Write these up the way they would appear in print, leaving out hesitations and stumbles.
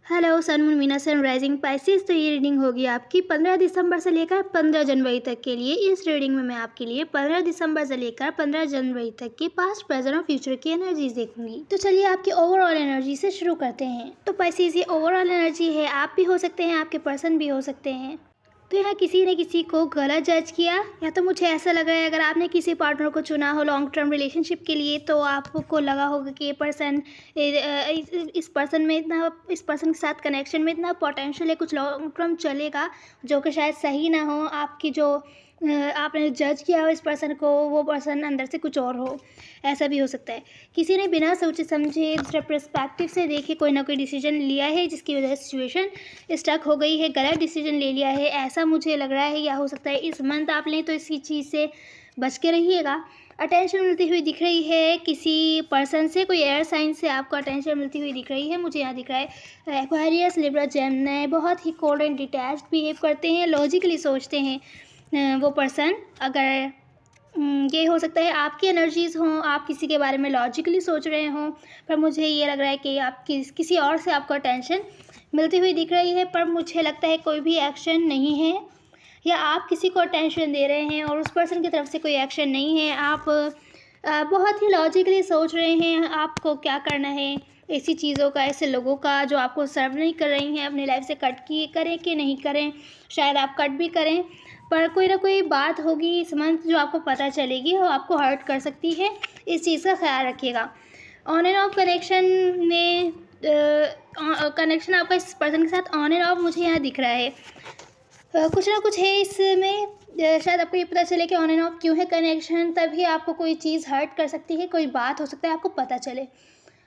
Hello sun moon Meena sun rising Pisces. तो ये reading होगी आपकी 15 दिसंबर से लेकर 15 जनवरी तक के लिए। इस रीडिंग में मैं आपके लिए 15 दिसंबर से लेकर 15 जनवरी तक की पास्ट प्रेजेंट और फ्यूचर की एनर्जीज देखूंगी। तो चलिए आपकी ओवरऑल एनर्जी से शुरू करते हैं। तो पाइसेस ये ओवरऑल एनर्जी है, आप भी हो सकते हैं, आपके पर्सन भी हो सकते हैं। तो यहाँ किसी ने किसी को गलत जज किया, या तो मुझे ऐसा लग रहा है अगर आपने किसी पार्टनर को चुना हो लॉन्ग टर्म रिलेशनशिप के लिए तो आपको लगा होगा कि ये पर्सन इस पर्सन में इतना, इस पर्सन के साथ कनेक्शन में इतना पोटेंशियल है, कुछ लॉन्ग टर्म चलेगा, जो कि शायद सही ना हो। आपकी जो आपने जज किया हो इस पर्सन को, वो पर्सन अंदर से कुछ और हो, ऐसा भी हो सकता है। किसी ने बिना सोचे समझे दूसरे पर्सपेक्टिव से देखे कोई ना कोई डिसीजन लिया है, जिसकी वजह से सिचुएशन स्टक हो गई है, गलत डिसीजन ले लिया है, ऐसा मुझे लग रहा है। या हो सकता है इस मंथ आप लें तो इसी चीज़ से बच के रहिएगा। अटेंशन मिलती हुई दिख रही है किसी पर्सन से, कोई एयर साइन से आपको अटेंशन मिलती हुई दिख रही है। मुझे यहाँ दिख रहा है एक्वेरियस, लिब्रा, जेमिनी, बहुत ही कोल्ड एंड डिटैच्ड बिहेव करते हैं, लॉजिकली सोचते हैं वो पर्सन। अगर ये हो सकता है आपकी एनर्जीज़ हों, आप किसी के बारे में लॉजिकली सोच रहे हों, पर मुझे ये लग रहा है कि आप किसी और से आपको अटेंशन मिलती हुई दिख रही है, पर मुझे लगता है कोई भी एक्शन नहीं है, या आप किसी को अटेंशन दे रहे हैं और उस पर्सन की तरफ से कोई एक्शन नहीं है। आप बहुत ही लॉजिकली सोच रहे हैं आपको क्या करना है, ऐसी चीज़ों का, ऐसे लोगों का जो आपको सर्व नहीं कर रही हैं, अपनी लाइफ से कट की करें कि नहीं करें। शायद आप कट भी करें, पर कोई ना कोई बात होगी इस मंथ जो आपको पता चलेगी और आपको हर्ट कर सकती है। इस चीज़ का ख्याल रखिएगा। ऑन एंड ऑफ कनेक्शन में कनेक्शन आपका इस पर्सन के साथ ऑन एंड ऑफ मुझे यहाँ दिख रहा है। कुछ ना कुछ है इसमें, शायद आपको ये पता चले कि ऑन एंड ऑफ क्यों है कनेक्शन, तभी आपको कोई चीज़ हर्ट कर सकती है, कोई बात हो सकता है आपको पता चले।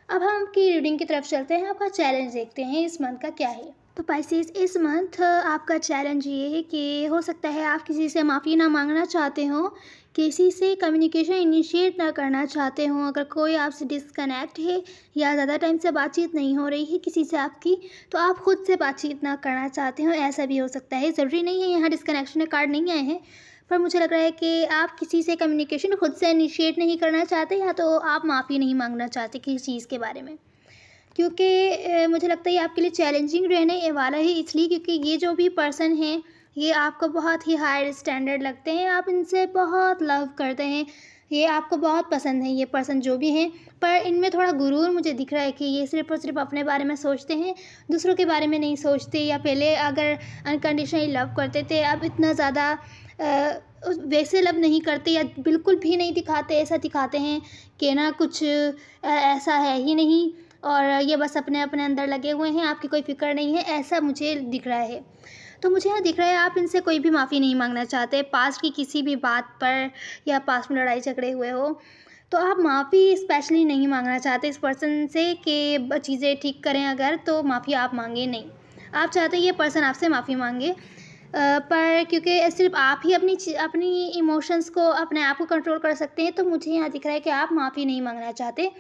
अब हम आपकी रीडिंग की तरफ चलते हैं, आपका चैलेंज देखते हैं इस मंथ का क्या है। तो पाइसेस इस मंथ आपका चैलेंज ये है कि हो सकता है आप किसी से माफ़ी ना मांगना चाहते हो, किसी से कम्युनिकेशन इनिशिएट ना करना चाहते हो। अगर कोई आपसे डिस्कनेक्ट है या ज़्यादा टाइम से बातचीत नहीं हो रही है किसी से आपकी, तो आप खुद से बातचीत ना करना चाहते हो, ऐसा भी हो सकता है। ज़रूरी नहीं है, यहाँ डिस्कनेक्शन के कार्ड नहीं आए हैं, पर मुझे लग रहा है कि आप किसी से कम्युनिकेशन खुद से इनिशिएट नहीं करना चाहते, या तो आप माफ़ी नहीं मांगना चाहते किसी चीज़ के बारे में। क्योंकि मुझे लगता है ये आपके लिए चैलेंजिंग रहने वाला है, इसलिए क्योंकि ये जो भी पर्सन हैं ये आपको बहुत ही हाई स्टैंडर्ड लगते हैं, आप इनसे बहुत लव करते हैं, ये आपको बहुत पसंद है ये पर्सन जो भी हैं। पर इनमें थोड़ा गुरूर मुझे दिख रहा है कि ये सिर्फ़ और सिर्फ अपने बारे में सोचते हैं, दूसरों के बारे में नहीं सोचते। या पहले अगर अनकंडीशनली लव करते थे, अब इतना ज़्यादा वैसे लव नहीं करते, या बिल्कुल भी नहीं दिखाते, ऐसा दिखाते हैं कि ना कुछ ऐसा है ही नहीं, और ये बस अपने अपने अंदर लगे हुए हैं, आपकी कोई फ़िक्र नहीं है, ऐसा मुझे दिख रहा है। तो मुझे यहाँ दिख रहा है आप इनसे कोई भी माफ़ी नहीं मांगना चाहते, पास्ट की किसी भी बात पर, या पास्ट में लड़ाई झगड़े हुए हो तो आप माफ़ी स्पेशली नहीं मांगना चाहते इस पर्सन से कि चीज़ें ठीक करें। अगर तो माफ़ी आप मांगे नहीं, आप चाहते ये पर्सन आपसे माफ़ी मांगे। पर क्योंकि सिर्फ आप ही अपनी इमोशंस को, अपने आप को कंट्रोल कर सकते हैं, तो मुझे यहाँ दिख रहा है कि आप माफ़ी नहीं मांगना चाहते,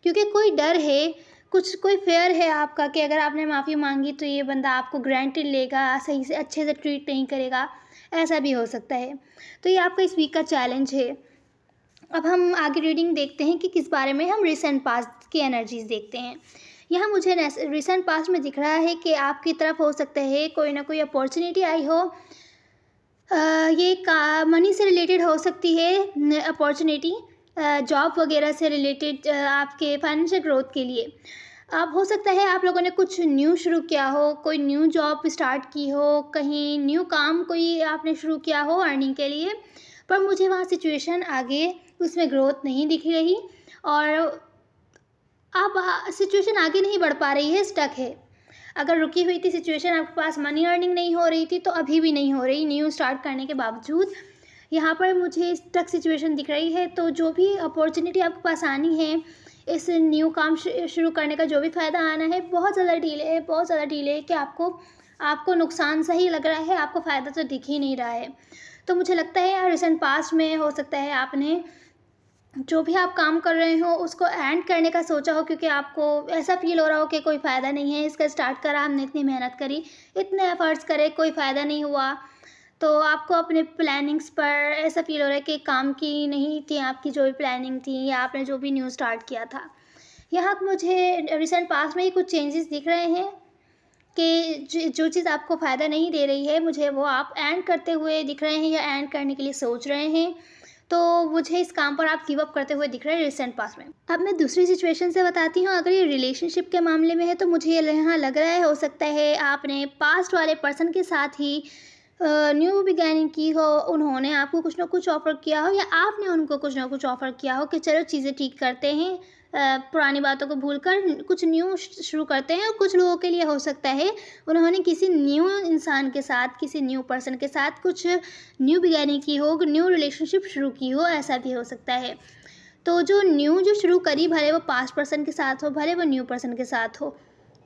क्योंकि कोई डर है, कोई फेयर है आपका कि अगर आपने माफ़ी मांगी तो ये बंदा आपको ग्रांटेड लेगा, सही से अच्छे से ट्रीट नहीं करेगा, ऐसा भी हो सकता है। तो ये आपका इस वीक का चैलेंज है। अब हम आगे रीडिंग देखते हैं कि किस बारे में, हम रिसेंट पास्ट की एनर्जीज़ देखते हैं। यहाँ मुझे रिसेंट पास्ट में दिख रहा है कि आपकी तरफ हो सकता है कोई ना कोई अपॉर्चुनिटी आई हो। ये का मनी से रिलेटेड हो सकती है अपॉर्चुनिटी, जॉब वगैरह से रिलेटेड, आपके फाइनेंशियल ग्रोथ के लिए। अब हो सकता है आप लोगों ने कुछ न्यू शुरू किया हो, कोई न्यू जॉब स्टार्ट की हो, कहीं न्यू काम कोई आपने शुरू किया हो अर्निंग के लिए, पर मुझे वहाँ सिचुएशन आगे उसमें ग्रोथ नहीं दिख रही, और अब सिचुएशन आगे नहीं बढ़ पा रही है, स्टक है। अगर रुकी हुई थी सिचुएशन, आपके पास मनी अर्निंग नहीं हो रही थी, तो अभी भी नहीं हो रही न्यू स्टार्ट करने के बावजूद। यहाँ पर मुझे स्टक सिचुएशन दिख रही है। तो जो भी अपॉर्चुनिटी आपके पास आनी है, इस न्यू काम शुरू करने का जो भी फ़ायदा आना है, बहुत ज़्यादा डिले है, बहुत ज़्यादा डिले है कि आपको नुकसान सही लग रहा है, आपको फ़ायदा तो दिख ही नहीं रहा है। तो मुझे लगता है रिसेंट पास्ट में हो सकता है आपने जो भी आप काम कर रहे हो उसको एंड करने का सोचा हो, क्योंकि आपको ऐसा फील हो रहा हो कि कोई फ़ायदा नहीं है, इसका स्टार्ट करा, हमने इतनी मेहनत करी, इतने एफर्ट्स करे, कोई फ़ायदा नहीं हुआ। तो आपको अपने प्लानिंग्स पर ऐसा फील हो रहा है कि काम की नहीं थी आपकी जो भी प्लानिंग थी, या आपने जो भी न्यू स्टार्ट किया था। यहाँ मुझे रिसेंट पास्ट में ही कुछ चेंजेस दिख रहे हैं। कि जो चीज़ आपको फ़ायदा नहीं दे रही है मुझे, वो आप एंड करते हुए दिख रहे हैं या एंड करने के लिए सोच रहे हैं। तो मुझे इस काम पर आप गिव अप करते हुए दिख रहे हैं रिसेंट पास्ट में। अब मैं दूसरी सिचुएशन से बताती हूँ। अगर ये रिलेशनशिप के मामले में है तो मुझे ये यहाँ लग रहा है, हो सकता है आपने पास्ट वाले पर्सन के साथ ही न्यू बिगैनिंग की हो। उन्होंने आपको कुछ ना कुछ ऑफ़र किया हो या आपने उनको कुछ ना कुछ ऑफ़र किया हो कि चलो चीज़ें ठीक करते हैं, पुरानी बातों को भूलकर कुछ न्यू शुरू करते हैं। और कुछ लोगों के लिए हो सकता है उन्होंने किसी न्यू इंसान के साथ, किसी न्यू पर्सन के साथ कुछ न्यू बिगैनिंग की हो, न्यू रिलेशनशिप शुरू की हो, ऐसा भी हो सकता है। तो जो शुरू करी, भले वो पास्ट पर्सन के साथ हो, भले वो न्यू पर्सन के साथ हो,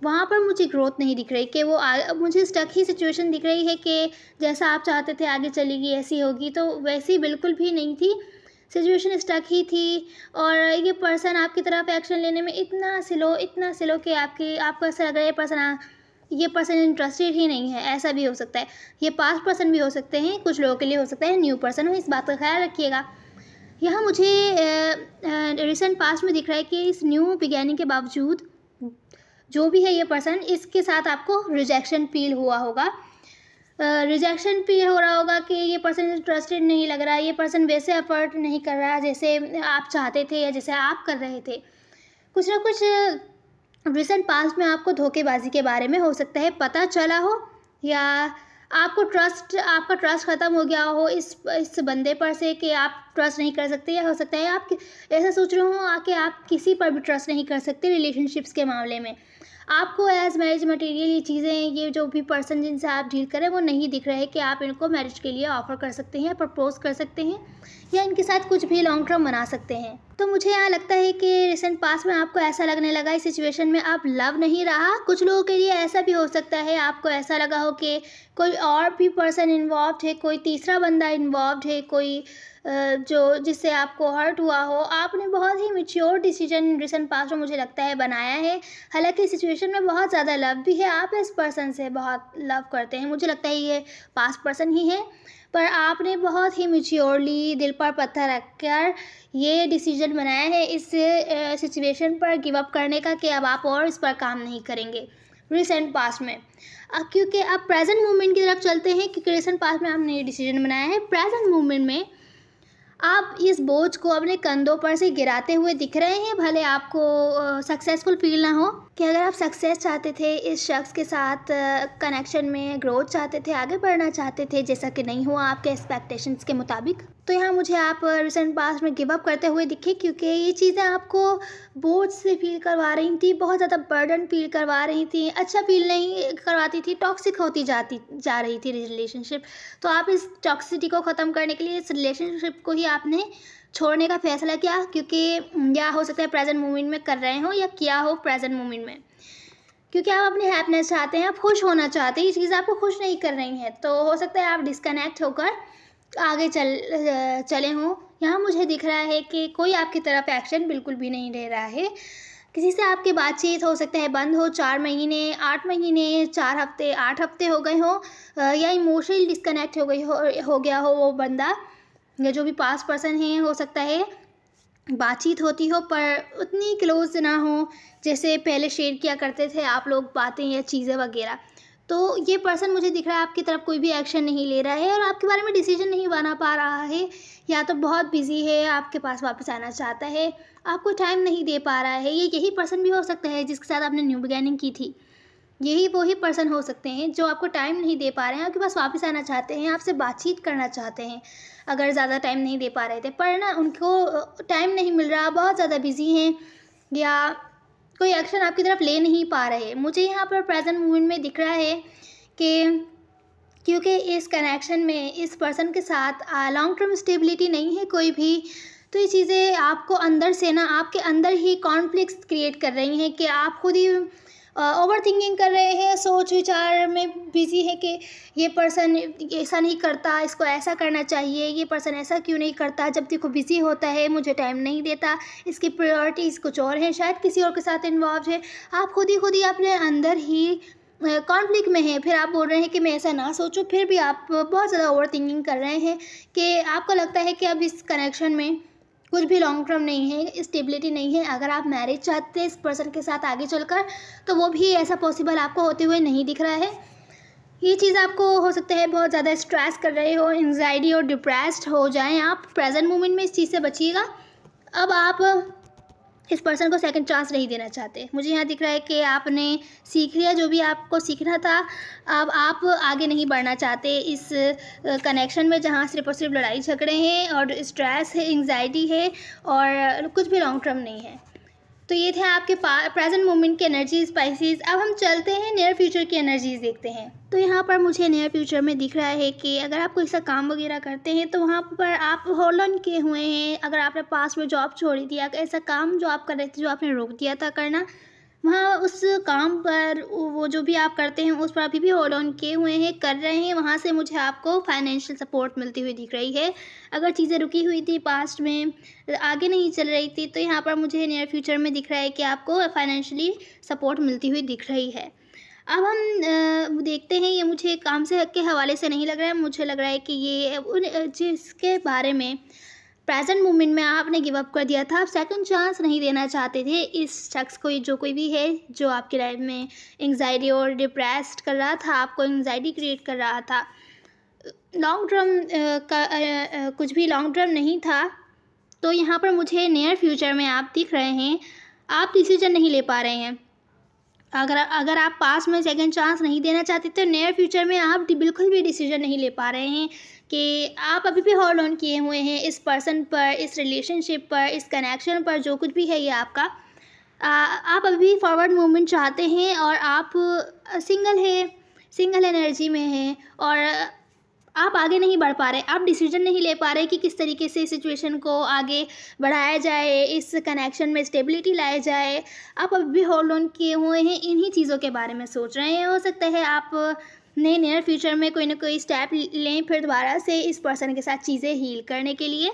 वहाँ पर मुझे ग्रोथ नहीं दिख रही कि वो मुझे स्टक ही सिचुएशन दिख रही है कि जैसा आप चाहते थे आगे चलेगी ऐसी होगी, तो वैसी बिल्कुल भी नहीं थी। सिचुएशन स्टक ही थी और ये पर्सन आपकी तरफ एक्शन लेने में इतना स्लो कि आपको ऐसा लग रहा है ये पर्सन इंटरेस्टेड ही नहीं है। ऐसा भी हो सकता है। ये पास्ट पर्सन भी हो सकते हैं, कुछ लोगों के लिए हो सकता है न्यू पर्सन हो। इस बात का ख्याल रखिएगा। यहाँ मुझे रिसेंट पास्ट में दिख रहा है कि इस न्यू बिगैनिंग के बावजूद जो भी है ये पर्सन, इसके साथ आपको रिजेक्शन फील हुआ होगा। रिजेक्शन फील हो रहा होगा कि ये पर्सन इंटरेस्टेड नहीं लग रहा है, ये पर्सन वैसे एफर्ट नहीं कर रहा जैसे आप चाहते थे या जैसे आप कर रहे थे। कुछ ना कुछ रिसेंट पास्ट में आपको धोखेबाजी के बारे में हो सकता है पता चला हो, या आपका ट्रस्ट ख़त्म हो गया हो इस बंदे पर से कि आप ट्रस्ट नहीं कर सकते। या हो सकता है आप ऐसा सोच रहे हो कि आप किसी पर भी ट्रस्ट नहीं कर सकते रिलेशनशिप्स के मामले में। आपको एज मैरिज मटेरियल ये चीज़ें, ये जो भी पर्सन जिनसे आप डील करें वो नहीं दिख रहा है कि आप इनको मैरिज के लिए ऑफ़र कर सकते हैं, प्रपोज कर सकते हैं या इनके साथ कुछ भी लॉन्ग टर्म बना सकते हैं। तो मुझे यहाँ लगता है कि रिसेंट पास्ट में आपको ऐसा लगने लगा इस सिचुएशन में अब लव नहीं रहा। कुछ लोगों के लिए ऐसा भी हो सकता है, आपको ऐसा लगा हो कि कोई और भी पर्सन इन्वॉल्व है, कोई तीसरा बंदा इन्वॉल्व है, कोई जिससे आपको हर्ट हुआ हो। आपने बहुत ही मैच्योर डिसीजन रिसेंट पास्ट में मुझे लगता है बनाया है। हालांकि सिचुएशन में बहुत ज़्यादा लव भी है, आप इस पर्सन से बहुत लव करते हैं, मुझे लगता है ये पास्ट पर्सन ही है, पर आपने बहुत ही मैच्योरली दिल पर पत्थर रखकर ये डिसीजन बनाया है इस सिचुएशन पर गिव अप करने का, कि अब आप और इस पर काम नहीं करेंगे रिसेंट पास्ट में। क्योंकि अब प्रेजेंट मूवमेंट की तरफ चलते हैं, क्योंकि रिसेंट पास्ट में आपने ये डिसीजन बनाया है। प्रेजेंट मूवमेंट में आप इस बोझ को अपने कंधों पर से गिराते हुए दिख रहे हैं। भले आपको सक्सेसफुल फील ना हो, कि अगर आप सक्सेस चाहते थे, इस शख्स के साथ कनेक्शन में ग्रोथ चाहते थे, आगे बढ़ना चाहते थे, जैसा कि नहीं हुआ आपके एक्सपेक्टेशंस के मुताबिक, तो यहाँ मुझे आप रिसेंट पास्ट में गिव अप करते हुए दिखे, क्योंकि ये चीज़ें आपको बोझ से फील करवा रही थी, बहुत ज़्यादा बर्डन फील करवा रही थी, अच्छा फील नहीं करवाती थी, टॉक्सिक होती जा रही थी रिलेशनशिप। तो आप इस टॉक्सिसिटी को ख़त्म करने के लिए इस रिलेशनशिप को ही आपने छोड़ने का फैसला किया, क्योंकि या हो सकता है प्रेजेंट मोमेंट में कर रहे हो या किया हो प्रेजेंट मोमेंट में, क्योंकि आप अपनी हैप्पीनेस चाहते हैं, आप खुश होना चाहते हैं, ये चीज़ आपको खुश नहीं कर रही हैं। तो हो सकता है आप डिस्कनेक्ट होकर आगे चले हों। यहाँ मुझे दिख रहा है कि कोई आपकी तरफ एक्शन बिल्कुल भी नहीं ले रहा है। किसी से आपकी बातचीत हो सकता है बंद हो, 4 महीने, 8 महीने, 4 हफ्ते, 8 हफ्ते हो गए हो, या इमोशनली डिस्कनेक्ट हो गया हो वो बंदा या जो भी पास्ट पर्सन है। हो सकता है बातचीत होती हो पर उतनी क्लोज ना हो जैसे पहले शेयर किया करते थे आप लोग बातें या चीज़ें वगैरह। तो ये पर्सन मुझे दिख रहा है आपकी तरफ कोई भी एक्शन नहीं ले रहा है और आपके बारे में डिसीजन नहीं बना पा रहा है, या तो बहुत बिजी है, आपके पास वापस आना चाहता है, आपको टाइम नहीं दे पा रहा है। ये यही पर्सन भी हो सकता है जिसके साथ आपने न्यू बिगैनिंग की थी। यही वही पर्सन हो सकते हैं जो आपको टाइम नहीं दे पा रहे हैं, आपके पास वापस आना चाहते हैं, आपसे बातचीत करना चाहते हैं अगर ज़्यादा टाइम नहीं दे पा रहे थे, पर ना उनको टाइम नहीं मिल रहा, बहुत ज़्यादा बिजी हैं या कोई एक्शन आपकी तरफ ले नहीं पा रहे। मुझे यहाँ पर प्रेजेंट मोमेंट में दिख रहा है कि क्योंकि इस कनेक्शन में इस पर्सन के साथ लॉन्ग टर्म स्टेबिलिटी नहीं है कोई भी, तो ये चीज़ें आपको अंदर से ना आपके अंदर ही कॉन्फ्लिक्ट्स क्रिएट कर रही हैं कि आप खुद ही ओवर थिंकिंग कर रहे हैं, सोच विचार में बिजी है कि ये पर्सन ऐसा नहीं करता, इसको ऐसा करना चाहिए, ये पर्सन ऐसा क्यों नहीं करता, जब देखो बिजी होता है, मुझे टाइम नहीं देता, इसकी प्रायोरिटीज़ कुछ और हैं, शायद किसी और के साथ इन्वॉल्व है। आप खुद ही अपने अंदर ही कॉन्फ्लिक्ट में है। फिर आप बोल रहे हैं कि मैं ऐसा ना सोचूं, फिर भी आप बहुत ज़्यादा ओवर थिंकिंग कर रहे हैं कि आपको लगता है कि अब इस कनेक्शन में कुछ भी लॉन्ग टर्म नहीं है, स्टेबिलिटी नहीं है। अगर आप मैरिज चाहते हैं इस पर्सन के साथ आगे चलकर, तो वो भी ऐसा पॉसिबल आपको होते हुए नहीं दिख रहा है। ये चीज़ आपको हो सकता है बहुत ज़्यादा स्ट्रेस कर रहे हो, एंग्जाइटी और डिप्रेस्ड हो जाएं आप। प्रेजेंट मोमेंट में इस चीज़ से बचिएगा। अब आप इस पर्सन को सेकंड चांस नहीं देना चाहते। मुझे यहाँ दिख रहा है कि आपने सीख लिया जो भी आपको सीखना था। अब आप आगे नहीं बढ़ना चाहते इस कनेक्शन में, जहाँ सिर्फ और सिर्फ लड़ाई झगड़े हैं और स्ट्रेस है, एंग्जाइटी है और कुछ भी लॉन्ग टर्म नहीं है। तो ये थे आपके प्रेजेंट मोमेंट की एनर्जीज पाइसेस। अब हम चलते हैं नियर फ्यूचर की एनर्जीज देखते हैं। तो यहाँ पर मुझे नियर फ्यूचर में दिख रहा है कि अगर आप कोई सा काम वगैरह करते हैं तो वहाँ पर आप होल्ड ऑन किए हुए हैं। अगर आपने पास में जॉब छोड़ी थी या ऐसा काम जो आप कर रहे थे जो आपने रोक दिया था करना, वहाँ उस काम पर वो जो भी आप करते हैं उस पर अभी भी होल्ड ऑन किए हुए हैं, कर रहे हैं। वहाँ से मुझे आपको फाइनेंशियल सपोर्ट मिलती हुई दिख रही है। अगर चीज़ें रुकी हुई थी पास्ट में, आगे नहीं चल रही थी, तो यहाँ पर मुझे नियर फ्यूचर में दिख रहा है कि आपको फाइनेंशियली सपोर्ट मिलती हुई दिख रही है। अब हम देखते हैं, ये मुझे काम से के हवाले से नहीं लग रहा है। मुझे लग रहा है कि ये जिसके बारे में प्रेजेंट मोमेंट में आपने गिव अप कर दिया था, आप सेकंड चांस नहीं देना चाहते थे इस शख्स को, जो कोई भी है जो आपकी लाइफ में एंग्जाइटी और डिप्रेस्ड कर रहा था, आपको एंग्जाइटी क्रिएट कर रहा था। लॉन्ग टर्म का कुछ भी लॉन्ग टर्म नहीं था। तो यहाँ पर मुझे नियर फ्यूचर में आप दिख रहे हैं, आप डिसीजन नहीं ले पा रहे हैं। अगर आप पास में सेकंड चांस नहीं देना चाहते तो नियर फ्यूचर में आप बिल्कुल भी डिसीजन नहीं ले पा रहे हैं कि आप अभी भी होल्ड ऑन किए हुए हैं इस पर्सन पर, इस रिलेशनशिप पर, इस कनेक्शन पर, जो कुछ भी है ये आपका। आप अभी भी फॉरवर्ड मूवमेंट चाहते हैं और आप सिंगल एनर्जी में हैं और आप आगे नहीं बढ़ पा रहे। आप डिसीजन नहीं ले पा रहे कि किस तरीके से सिचुएशन को आगे बढ़ाया जाए, इस कनेक्शन में स्टेबिलिटी लाया जाए। आप अभी भी होल्ड ऑन किए हुए हैं, इन्हीं चीज़ों के बारे में सोच रहे हैं। हो सकता है आप ने नियर फ्यूचर में कोई ना कोई स्टेप लें फिर दोबारा से इस पर्सन के साथ चीज़ें हील करने के लिए।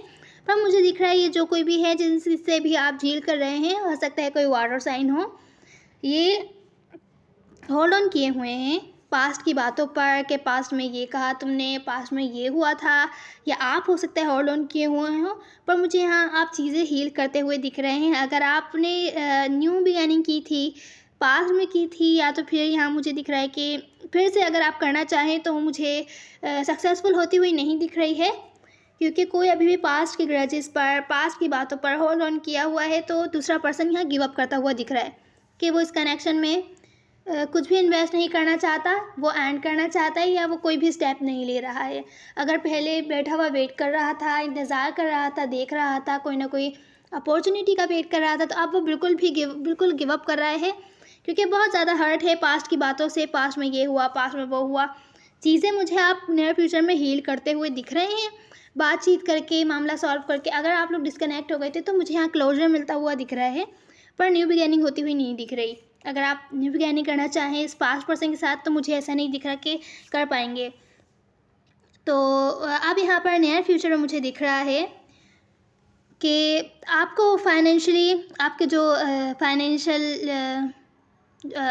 पर मुझे दिख रहा है ये जो कोई भी है जिनसे भी आप डील कर रहे हैं, हो सकता है कोई वाटर साइन हो, ये होल्ड ऑन किए हुए हैं पास्ट की बातों पर कि पास्ट में ये कहा तुमने, पास्ट में ये हुआ था, या आप हो सकता है होल्ड ऑन किए हुए हो। पर मुझे यहाँ आप चीज़ें हील करते हुए दिख रहे हैं। अगर आपने न्यू बिगिनिंग की थी, पास्ट में की थी, या तो फिर यहाँ मुझे दिख रहा है कि फिर से अगर आप करना चाहें तो मुझे सक्सेसफुल होती हुई नहीं दिख रही है, क्योंकि कोई अभी भी पास्ट के ग्रजेस पर, पास्ट की बातों पर होल्ड ऑन किया हुआ है। तो दूसरा पर्सन यहाँ गिव अप करता हुआ दिख रहा है कि वो इस कनेक्शन में कुछ भी इन्वेस्ट नहीं करना चाहता, वो एंड करना चाहता है, या वो कोई भी स्टेप नहीं ले रहा है। अगर पहले बैठा हुआ वेट कर रहा था, इंतज़ार कर रहा था, देख रहा था, कोई ना कोई अपॉर्चुनिटी का वेट कर रहा था, तो अब वो बिल्कुल गिव अप कर रहा है, क्योंकि बहुत ज़्यादा हर्ट है पास्ट की बातों से। पास्ट में ये हुआ, पास्ट में वो हुआ, चीज़ें मुझे आप नियर फ्यूचर में हील करते हुए दिख रहे हैं, बातचीत करके, मामला सॉल्व करके। अगर आप लोग डिस्कनेक्ट हो गए थे तो मुझे यहाँ क्लोजर मिलता हुआ दिख रहा है, पर न्यू बिगिनिंग होती हुई नहीं दिख रही। अगर आप न्यू बिगिनिंग करना चाहें इस पास्ट पर्सन के साथ तो मुझे ऐसा नहीं दिख रहा कि कर पाएंगे। तो अब यहाँ पर नियर फ्यूचर में मुझे दिख रहा है कि आपको फाइनेंशियली, आपके जो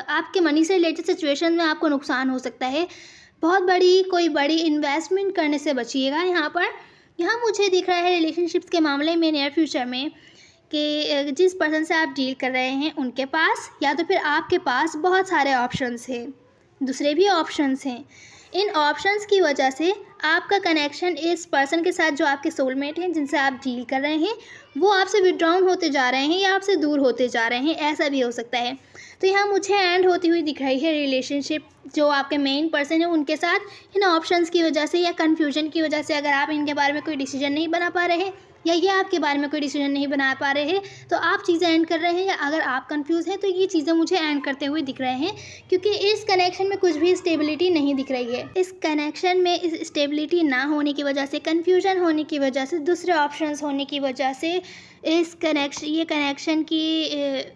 आपके मनी से रिलेटेड सिचुएशन में आपको नुकसान हो सकता है। बहुत कोई बड़ी इन्वेस्टमेंट करने से बचिएगा। यहाँ मुझे दिख रहा है रिलेशनशिप्स के मामले में नियर फ्यूचर में कि जिस पर्सन से आप डील कर रहे हैं उनके पास या तो फिर आपके पास बहुत सारे ऑप्शंस हैं, दूसरे भी ऑप्शंस हैं। इन ऑप्शंस की वजह से आपका कनेक्शन इस पर्सन के साथ जो आपके सोलमेट हैं, जिनसे आप डील कर रहे हैं, वो आपसे विड्रॉन होते जा रहे हैं या आपसे दूर होते जा रहे हैं, ऐसा भी हो सकता है। तो यहाँ मुझे एंड होती हुई दिख रही है रिलेशनशिप जो आपके मेन पर्सन है उनके साथ। इन ऑप्शंस की वजह से या कन्फ्यूजन की वजह से, अगर आप इनके बारे में कोई डिसीजन नहीं बना पा रहे हैं या ये आपके बारे में कोई डिसीजन नहीं बना पा रहे हैं, तो आप चीज़ें एंड कर रहे हैं। या अगर आप कंफ्यूज हैं तो ये चीज़ें मुझे एंड करते हुए दिख रहे हैं, क्योंकि इस कनेक्शन में कुछ भी स्टेबिलिटी नहीं दिख रही है। इस कनेक्शन में इस स्टेबिलिटी ना होने की वजह से, कन्फ्यूजन होने की वजह से, दूसरे ऑप्शंस होने की वजह से ये कनेक्शन की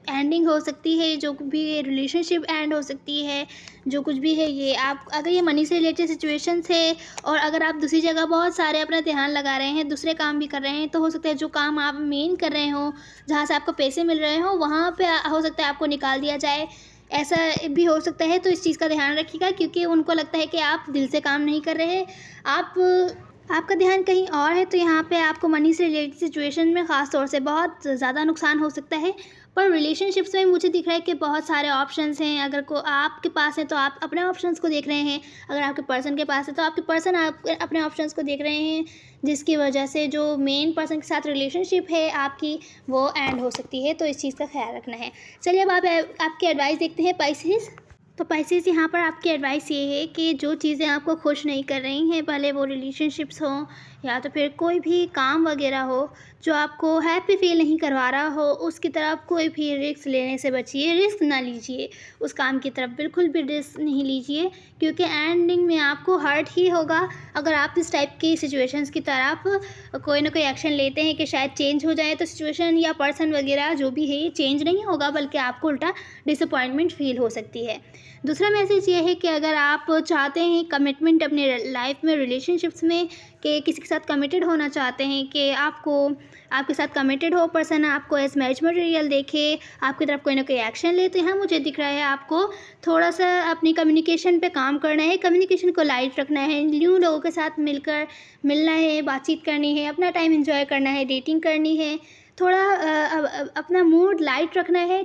एंडिंग हो सकती है। जो भी रिलेशनशिप एंड हो सकती है, जो कुछ भी है ये आप, अगर ये मनी से रिलेटेड सिचुएशंस है और अगर आप दूसरी जगह बहुत सारे अपना ध्यान लगा रहे हैं, दूसरे काम भी कर रहे हैं, तो हो सकता है जो काम आप मेन कर रहे हो, जहाँ से आपको पैसे मिल रहे हो, वहाँ पे हो सकता है आपको निकाल दिया जाए, ऐसा भी हो सकता है। तो इस चीज़ का ध्यान रखिएगा, क्योंकि उनको लगता है कि आप दिल से काम नहीं कर रहे हैं, आप आपका ध्यान कहीं और है, तो यहाँ पे आपको मनी से रिलेटेड सिचुएशन में ख़ास तौर से बहुत ज़्यादा नुकसान हो सकता है। पर रिलेशनशिप्स में मुझे दिख रहा है कि बहुत सारे ऑप्शंस हैं। अगर को आपके पास है तो आप अपने ऑप्शंस को देख रहे हैं, अगर आपके पर्सन के पास है तो आपके पर्सन आप अपने ऑप्शंस को देख रहे हैं, जिसकी वजह से जो मेन पर्सन के साथ रिलेशनशिप है आपकी, वो एंड हो सकती है। तो इस चीज़ का ख्याल रखना है। चलिए अब आप आपकी एडवाइस देखते हैं पाइसेस। तो पाइसेस, यहाँ पर आपकी एडवाइस ये है कि जो चीज़ें आपको खुश नहीं कर रही हैं, भले वो रिलेशनशिप्स हों या तो फिर कोई भी काम वगैरह हो जो आपको हैप्पी फील नहीं करवा रहा हो, उसकी तरफ कोई भी रिस्क लेने से बचिए। रिस्क ना लीजिए, उस काम की तरफ बिल्कुल भी रिस्क नहीं लीजिए, क्योंकि एंडिंग में आपको हर्ट ही होगा। अगर आप इस टाइप की सिचुएशंस की तरफ कोई ना कोई एक्शन लेते हैं कि शायद चेंज हो जाए, तो सिचुएशन या पर्सन वगैरह जो भी है ये चेंज नहीं होगा, बल्कि आपको उल्टा डिसअपॉइंटमेंट फील हो सकती है। दूसरा मैसेज ये है कि अगर आप चाहते हैं कमिटमेंट अपने लाइफ में, रिलेशनशिप्स में, कि किसी के साथ कमिटेड होना चाहते हैं, कि आपके साथ कमिटेड हो पर्सन, आपको एज मैरिज मटेरियल देखे, आपकी तरफ कोई ना कोई एक्शन ले, तो यहाँ मुझे दिख रहा है आपको थोड़ा सा अपनी कम्युनिकेशन पे काम करना है, कम्युनिकेशन को लाइट रखना है, न्यू लोगों के साथ मिलना है, बातचीत करनी है, अपना टाइम एंजॉय करना है, डेटिंग करनी है, थोड़ा अपना मूड लाइट रखना है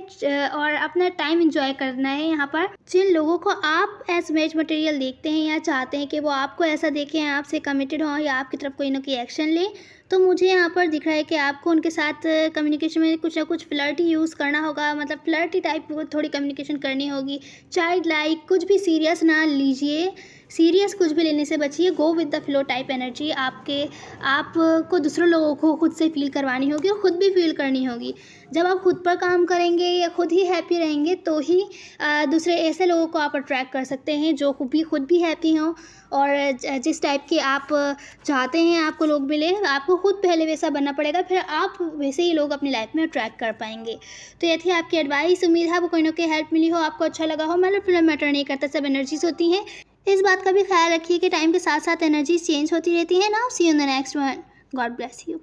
और अपना टाइम एंजॉय करना है। यहाँ पर जिन लोगों को आप एज मैरिज मटेरियल देखते हैं या चाहते हैं कि वो आपको ऐसा देखें, आपसे कमिटेड हों या आपकी तरफ कोई ना कोई एक्शन लें, तो मुझे यहाँ पर दिख रहा है कि आपको उनके साथ कम्युनिकेशन में कुछ ना कुछ फ्लर्टी यूज़ करना होगा, मतलब फ्लर्टी टाइप थोड़ी कम्युनिकेशन करनी होगी। चाइल्ड लाइक, कुछ भी सीरियस ना लीजिए, सीरियस कुछ भी लेने से बचिए। Go with the flow type energy आपको दूसरों लोगों को खुद से फील करवानी होगी और ख़ुद भी फील करनी होगी। जब आप खुद पर काम करेंगे या खुद ही हैप्पी रहेंगे, तो ही दूसरे ऐसे लोगों को आप अट्रैक्ट कर सकते हैं जो खुद भी हैप्पी हों, और जिस टाइप के आप चाहते हैं आपको लोग मिले, आपको खुद पहले वैसा बनना पड़ेगा, फिर आप वैसे ही लोग अपनी लाइफ में अट्रैक्ट कर पाएंगे। तो ये थी आपकी एडवाइस। उम्मीद है आपको कोई ना कोई हेल्प मिली हो, आपको अच्छा लगा हो। मतलब मैटर नहीं करता, सब एनर्जीज होती हैं। इस बात का भी ख्याल रखिए कि टाइम के साथ साथ एनर्जीज चेंज होती रहती है। Now see you in the next one. God bless you.